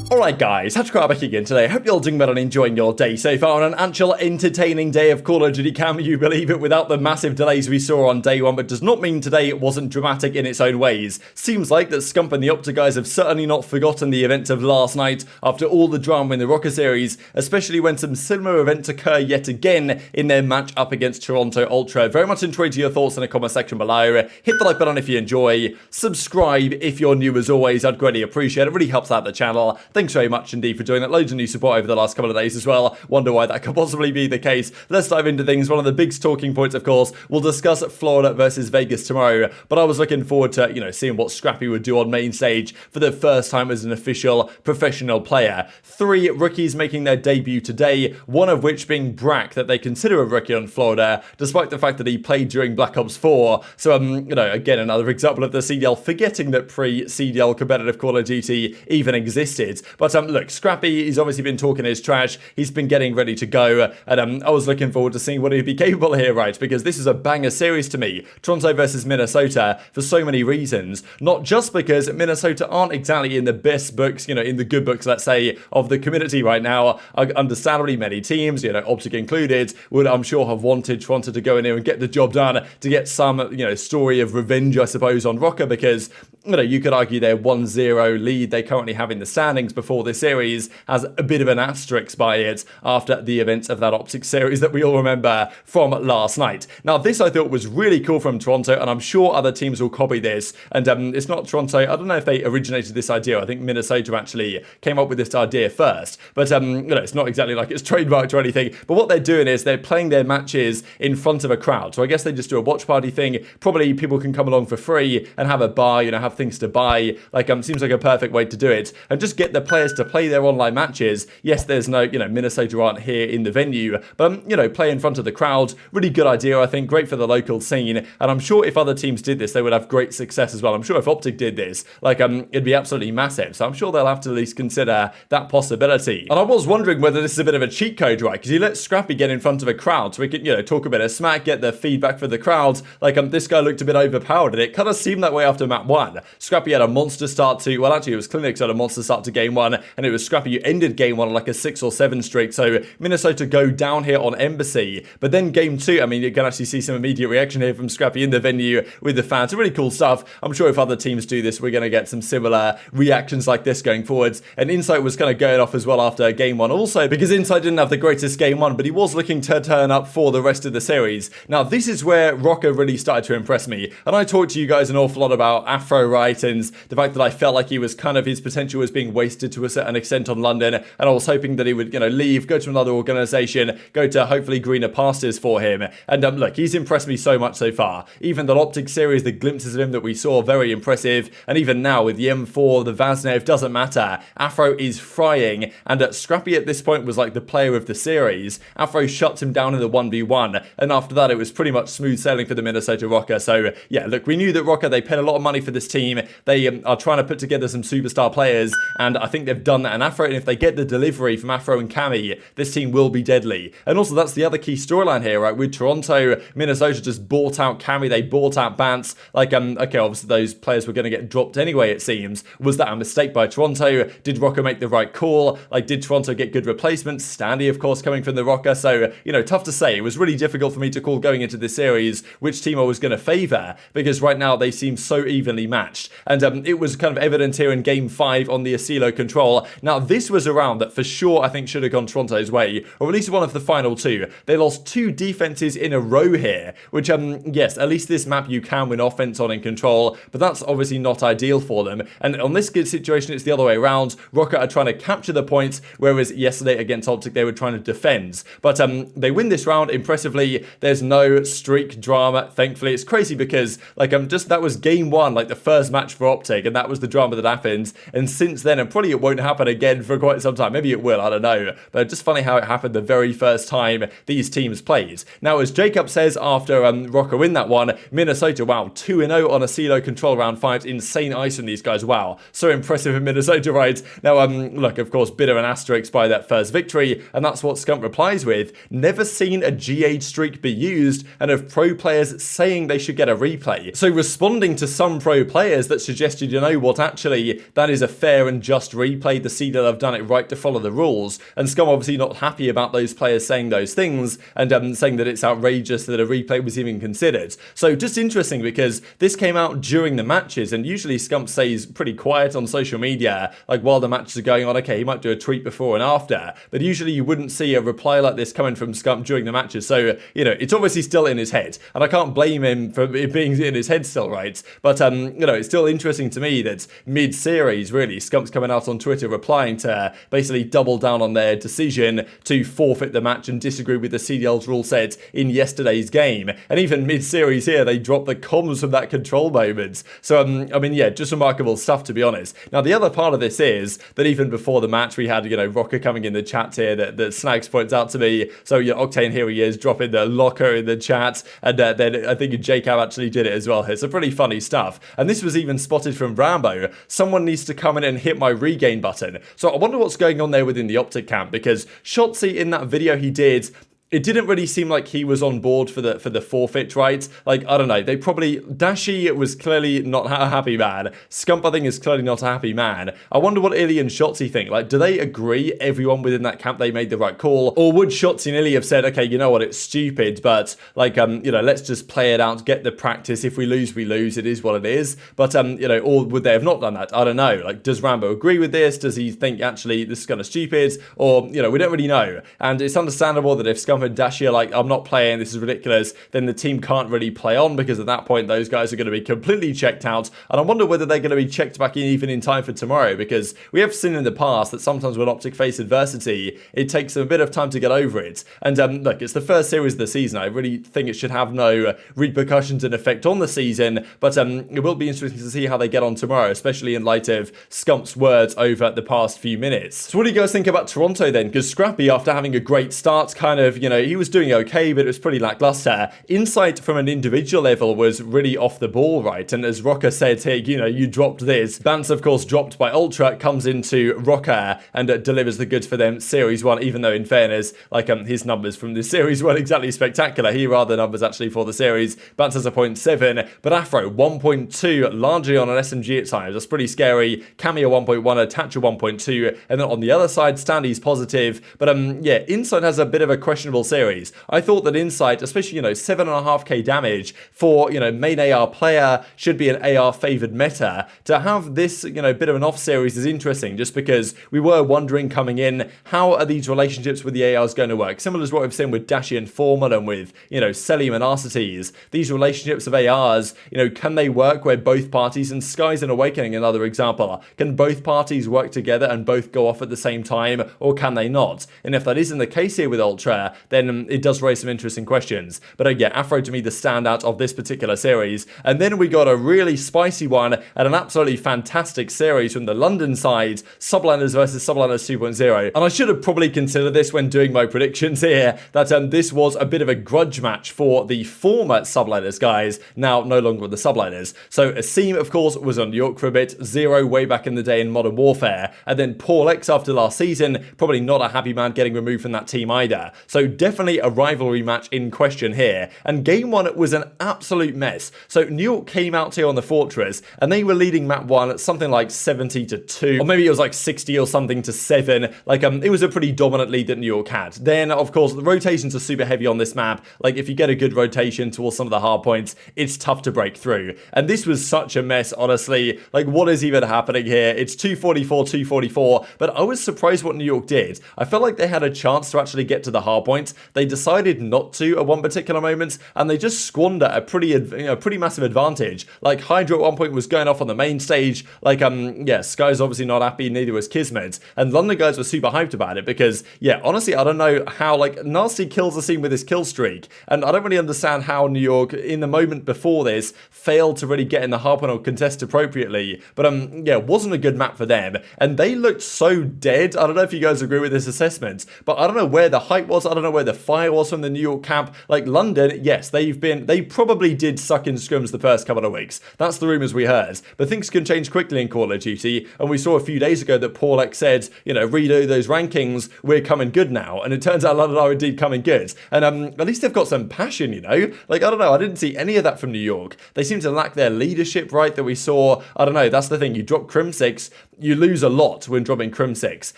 Alright guys, TacticalRab back again today. Hope you're all doing well and enjoying your day so far. On an actual entertaining day of Call of Duty, can you believe it, without the massive delays we saw on day one, but does not mean today it wasn't dramatic in its own ways. Seems like that Scump and the OpTic guys have certainly not forgotten the events of last night after all the drama in the Rokkr series, especially when some similar events occur yet again in their match up against Toronto Ultra. Very much intrigued to your thoughts in the comment section below. Hit the like button if you enjoy. Subscribe if you're new as always, I'd greatly appreciate it. It really helps out the channel. Thanks very much indeed for joining. Loads of new support over the last couple of days as well. Wonder why that could possibly be the case. Let's dive into things. One of the big talking points, of course, we'll discuss Florida versus Vegas tomorrow, but I was looking forward to, seeing what Scrappy would do on main stage for the first time as an official professional player. 3 rookies making their debut today, one of which being Brack, that they consider a rookie on Florida, despite the fact that he played during Black Ops 4. So, again, another example of the CDL forgetting that pre-CDL competitive Call of Duty even existed. But look, Scrappy, he's obviously been talking his trash. He's been getting ready to go. And I was looking forward to seeing what he'd be capable here, right? Because this is a banger series to me. Toronto versus Minnesota for so many reasons. Not just because Minnesota aren't exactly in the best books, in the good books, let's say, of the community right now. Understandably, many teams, OpTic included, would, I'm sure, have wanted Toronto to go in here and get the job done, to get some, story of revenge, I suppose, on Rokkr, because, you could argue their 1-0 lead they currently have in the standings before this series has a bit of an asterisk by it after the events of that OpTic series that we all remember from last night. Now, this I thought was really cool from Toronto, and I'm sure other teams will copy this. And it's not Toronto. I don't know if they originated this idea. I think Minnesota actually came up with this idea first. But, it's not exactly like it's trademarked or anything. But what they're doing is they're playing their matches in front of a crowd. So I guess they just do a watch party thing. Probably people can come along for free and have a bar, have things to buy. Seems like a perfect way to do it. And just get the players to play their online matches. Yes, there's no, Minnesota aren't here in the venue, but, play in front of the crowd. Really good idea, I think. Great for the local scene. And I'm sure if other teams did this, they would have great success as well. I'm sure if OpTic did this, it'd be absolutely massive. So I'm sure they'll have to at least consider that possibility. And I was wondering whether this is a bit of a cheat code, right? Because you let Scrappy get in front of a crowd so we could, talk a bit of smack, get the feedback for the crowd. This guy looked a bit overpowered, and it kind of seemed that way after map 1. Scrappy had a monster start to, well, actually, it was CleanX had a monster start to game 1, and it was Scrappy who ended game 1 on like a 6 or 7 streak. So Minnesota go down here on aBeZy. But then game 2, you can actually see some immediate reaction here from Scrappy in the venue with the fans. Really cool stuff. I'm sure if other teams do this, we're going to get some similar reactions like this going forwards. And Insight was kind of going off as well after game 1 also, because Insight didn't have the greatest game 1, but he was looking to turn up for the rest of the series. Now, this is where Rokkr really started to impress me. And I talked to you guys an awful lot about Afro, right? And the fact that I felt like he was kind of, his potential was being wasted to a certain extent on London. And I was hoping that he would, leave, go to another organization, go to hopefully greener pastures for him. And look, he's impressed me so much so far. Even the OpTic series, the glimpses of him that we saw, very impressive. And even now with the M4, the Vaznev, doesn't matter. Afro is frying. And Scrappy at this point was like the player of the series. Afro shuts him down in the 1v1. And after that, it was pretty much smooth sailing for the Minnesota Rokkr. So yeah, look, we knew that Rokkr, they paid a lot of money for this team. They are trying to put together some superstar players. And I think they've done that in Afro. And if they get the delivery from Afro and Cammy, this team will be deadly. And also, that's the other key storyline here, right? With Toronto, Minnesota just bought out Cammy. They bought out Bance. Okay, obviously those players were going to get dropped anyway, it seems. Was that a mistake by Toronto? Did Rokkr make the right call? Did Toronto get good replacements? Standy, of course, coming from the Rokkr. So, tough to say. It was really difficult for me to call going into this series which team I was going to favour, because right now they seem so evenly matched. And it was kind of evident here in game 5 on the aBeZy control. Now, this was a round that for sure I think should have gone Toronto's way, or at least one of the final 2. They lost 2 defenses in a row here, which, yes, at least this map you can win offense on in control, but that's obviously not ideal for them. And on this good situation, it's the other way around. Rokkr are trying to capture the points, whereas yesterday against OpTic, they were trying to defend. But they win this round impressively. There's no streak drama, thankfully. It's crazy because, that was game 1, the first match for OpTic, and that was the drama that happened. And since then, and probably it won't happen again for quite some time. Maybe it will, I don't know. But just funny how it happened the very first time these teams played. Now, as Jacob says after Rokkr win that one, Minnesota, wow, 2-0 on aBeZy control round 5. Insane ice from these guys. Wow, so impressive in Minnesota, right? Now, look, of course, bit of an asterisk by that first victory, and that's what Scump replies with. Never seen a GA streak be used, and of pro players saying they should get a replay. So responding to some pro players that suggested, what, actually, that is a fair and just just replayed the CDL have done it right to follow the rules, and Scum obviously not happy about those players saying those things, and saying that it's outrageous that a replay was even considered. So just interesting, because this came out during the matches, and usually Scump stays pretty quiet on social media, like while the matches are going on. Okay, he might do a tweet before and after, but usually you wouldn't see a reply like this coming from Scump during the matches. So, you know, it's obviously still in his head, and I can't blame him for it being in his head still, right? But, you know, it's still interesting to me that mid-series, really, Scump's coming out on Twitter replying to basically double down on their decision to forfeit the match and disagree with the CDL's rule set in yesterday's game. And even mid-series here, they dropped the comms from that control moment. So, I mean, yeah, just remarkable stuff, to be honest. Now, the other part of this is that even before the match, we had, you know, Rokkr coming in the chat here that Snags points out to me. So, yeah, Octane, here he is, dropping the locker in the chat. And then I think Jacob actually did it as well here. So pretty funny stuff. And this was even spotted from Rambo. Someone needs to come in and hit my regain button. So I wonder what's going on there within the OpTic camp, because Shotzzy in that video he did, it didn't really seem like he was on board for the forfeit, right? Like, I don't know. They probably... Dashy was clearly not a happy man. Scump, I think, is clearly not a happy man. I wonder what iLLeY and Shotzzy think. Like, do they agree, everyone within that camp, they made the right call? Or would Shotzzy and iLLeY have said, okay, you know what, it's stupid, but, like, you know, let's just play it out, get the practice. If we lose, we lose. It is what it is. But, you know, or would they have not done that? I don't know. Like, does Rambo agree with this? Does he think, actually, this is kind of stupid? Or, you know, we don't really know. And it's understandable that if Scump and Dashy are like, I'm not playing, this is ridiculous, then the team can't really play on, because at that point those guys are going to be completely checked out. And I wonder whether they're going to be checked back in even in time for tomorrow, because we have seen in the past that sometimes when OpTic face adversity, it takes them a bit of time to get over it. And look, it's the first series of the season. I really think it should have no repercussions and effect on the season, but it will be interesting to see how they get on tomorrow, especially in light of Scump's words over the past few minutes. So what do you guys think about Toronto then? Because Scrappy, after having a great start, kind of, you know, he was doing okay, but it was pretty lackluster. Insight from an individual level was really off the ball, right? And as Rokkr said here, you know, you dropped this. Bance, of course, dropped by Ultra, comes into Rokkr and delivers the goods for them Series 1, even though, in fairness, like, his numbers from this series weren't exactly spectacular. Here are the numbers, actually, for the series. Bance has a 0.7, but Afro, 1.2, largely on an SMG at times. That's pretty scary. Cammy, a 1.1, Attach, a 1.2, and then on the other side, Standy's positive. But, yeah, Insight has a bit of a questionable series. I thought that Insight, especially, you know, 7.5k damage for, you know, main AR player, should be an AR favored meta. To have this, you know, bit of an off series is interesting, just because we were wondering coming in, how are these relationships with the ARs going to work? Similar to what we've seen with Dashy and Formal and with, you know, Cellium and Arcitys. These relationships of ARs, you know, can they work where both parties, and Sky's and Awakening, another example, can both parties work together and both go off at the same time, or can they not? And if that isn't the case here with Ultra, then it does raise some interesting questions. But yeah, Afro to me the standout of this particular series. And then we got a really spicy one and an absolutely fantastic series from the London side, Subliners versus Subliners 2.0. And I should have probably considered this when doing my predictions here, that this was a bit of a grudge match for the former Subliners guys, now no longer the Subliners. So Asim, of course, was on New York for a bit, Zero way back in the day in Modern Warfare, and then Paul X after last season, probably not a happy man getting removed from that team either. So definitely a rivalry match in question here, and game one was an absolute mess. So New York came out here on the Fortress, and they were leading map one at something like 70-2, or maybe it was like 60 or something to 7. Like, it was a pretty dominant lead that New York had. Then, of course, the rotations are super heavy on this map. Like, if you get a good rotation towards some of the hard points, it's tough to break through. And this was such a mess, honestly. Like, what is even happening here? It's 244, but I was surprised what New York did. I felt like they had a chance to actually get to the hard points. They decided not to at one particular moment, and they just squander a pretty massive advantage. Like, Hydra at one point was going off on the main stage. Like, yeah, Sky's obviously not happy, neither was Kismet. And London guys were super hyped about it because, yeah, honestly, I don't know how, like, Nasty kills the scene with his kill streak. And I don't really understand how New York, in the moment before this, failed to really get in the hard point or contest appropriately. But, yeah, it wasn't a good map for them. And they looked so dead. I don't know if you guys agree with this assessment, but I don't know where the hype was. I don't know know where the fire was from the New York camp. Like London, yes, they probably did suck in scrims the first couple of weeks. That's the rumours we heard. But things can change quickly in Call of Duty, and we saw a few days ago that Paulek said, you know, redo those rankings, we're coming good now. And it turns out London are indeed coming good. And at least they've got some passion, you know? Like, I don't know, I didn't see any of that from New York. They seem to lack their leadership, right, that we saw. I don't know, that's the thing. You drop Crim6, you lose a lot when dropping Crim6.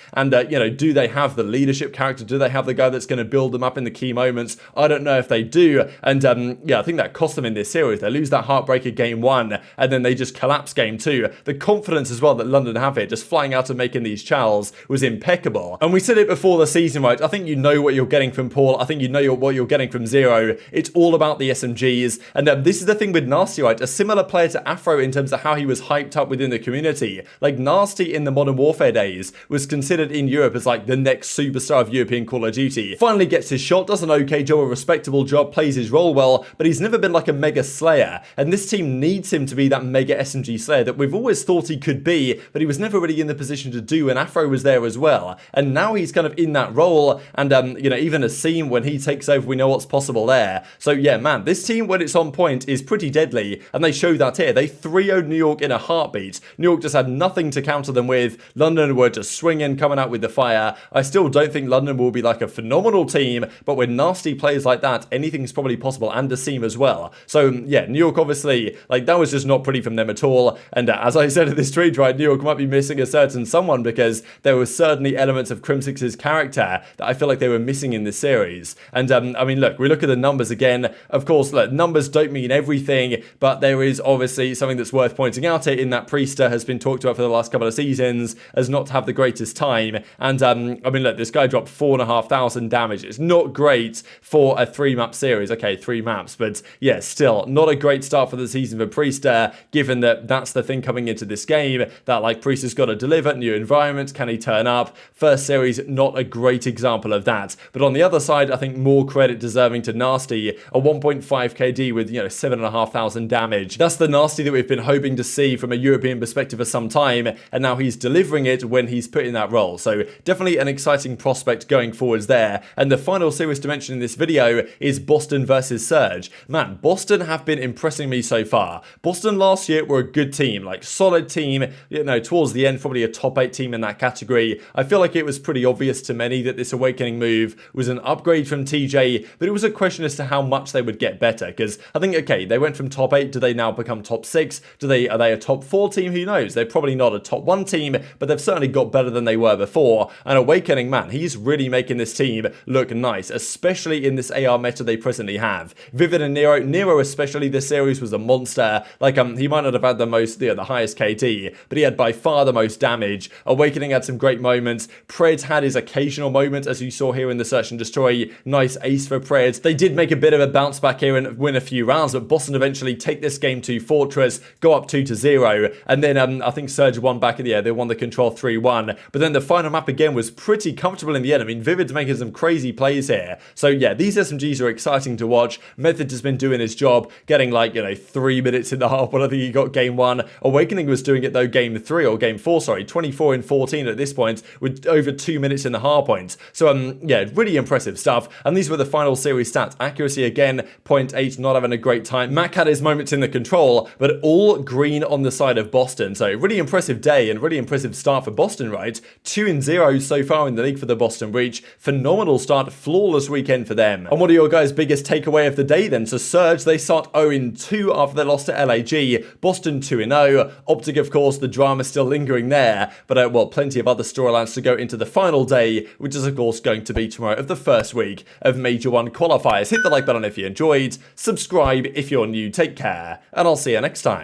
And, you know, do they have the leadership character? Do they have the guy that's going to build them up in the key moments? I don't know if they do. And, yeah, I think that cost them in this series. They lose that heartbreaker game 1, and then they just collapse game 2. The confidence as well that London have it, just flying out and making these chals, was impeccable. And we said it before the season, right? I think you know what you're getting from Paul. I think you know what you're getting from Zero. It's all about the SMGs. And this is the thing with Nasty, right? A similar player to Afro in terms of how he was hyped up within the community. Like, Nasty in the Modern Warfare days was considered in Europe as like the next superstar of European Call of Duty. Finally gets his shot, does an okay job, a respectable job, plays his role well, but he's never been like a mega slayer. And this team needs him to be that mega SMG slayer that we've always thought he could be, but he was never really in the position to do, and Afro was there as well. And now he's kind of in that role, and you know, even Asim, when he takes over, we know what's possible there. So yeah, man, this team, when it's on point, is pretty deadly, and they show that here. They 3-0'd New York in a heartbeat. New York just had nothing to counter them with. London were just swinging, coming out with the fire. I still don't think London will be like a phenomenal team, but with nasty players like that, anything's probably possible, and Asim as well. So yeah, New York obviously, like, that was just not pretty from them at all. And as I said in this tweet, right, New York might be missing a certain someone, because there were certainly elements of Crim6's character that I feel like they were missing in this series. And I mean, look, we look at the numbers again. Of course, look, numbers don't mean everything, but there is obviously something that's worth pointing out here, in that Priester has been talked about for the last couple of seasons as not to have the greatest time. And I mean, look, this guy dropped 4,500 damage. It's not great for a 3-map series. Okay, 3 maps, but yeah, still not a great start for the season for Priester, given that that's the thing coming into this game, that like Priester's got to deliver new environments. Can he turn up? First series, not a great example of that. But on the other side, I think more credit deserving to Nasty, a 1.5 KD with, you know, 7,500 damage. That's the Nasty that we've been hoping to see from a European perspective for some time, and now he's delivering it when he's put in that role. So definitely an exciting prospect going forwards there. And the final series to mention in this video is Boston versus Surge. Man, Boston have been impressing me so far. Boston last year were a good team, like solid team, you know, towards the end, probably a top 8 team in that category. I feel like it was pretty obvious to many that this Awakening move was an upgrade from TJ, but it was a question as to how much they would get better, because I think, okay, they went from top 8, do they now become top 6? Are they a top 4 team? Who knows? They're probably not a top 1 team, but they've certainly got better than they were before. And Awakening, man, he's really making this team look nice, especially in this AR meta they presently have. Vivid and Nero especially, this series was a monster. Like, he might not have had the most, you know, the highest KD, but he had by far the most damage. Awakening had some great moments. Pred had his occasional moment, as you saw here in the Search and Destroy. Nice ace for Pred. They did make a bit of a bounce back here and win a few rounds, but Boston eventually take this game to Fortress, go up 2-0, and then I think Surge won back in the air. They won the control 3-1, but then the final map again was pretty comfortable in the end. I mean, Vivid's making some crazy plays here. So yeah, these SMGs are exciting to watch. Method has been doing his job, getting like, you know, 3 minutes in the half. Well, I think he got game 1. Awakening was doing it though game 3, or game 4, sorry, 24 in 14 at this point, with over 2 minutes in the hard point. So yeah, really impressive stuff. And these were the final series stats. Accuracy again, 0.8, not having a great time. Mack had his moments in the control, but all green on the side of Boston. So really impressive day and really impressive start for Boston, right? 2-0 so far in the league for the Boston Breach. Phenomenal start, flawless weekend for them. And what are your guys' biggest takeaway of the day then? So Surge, they start 0-2 after they lost to LAG. Boston 2-0. OpTic, of course, the drama still lingering there, but well, plenty of other storylines to go into the final day, which is of course going to be tomorrow of the first week of Major 1 qualifiers. Hit the like button if you enjoyed, subscribe if you're new, take care, and I'll see you next time.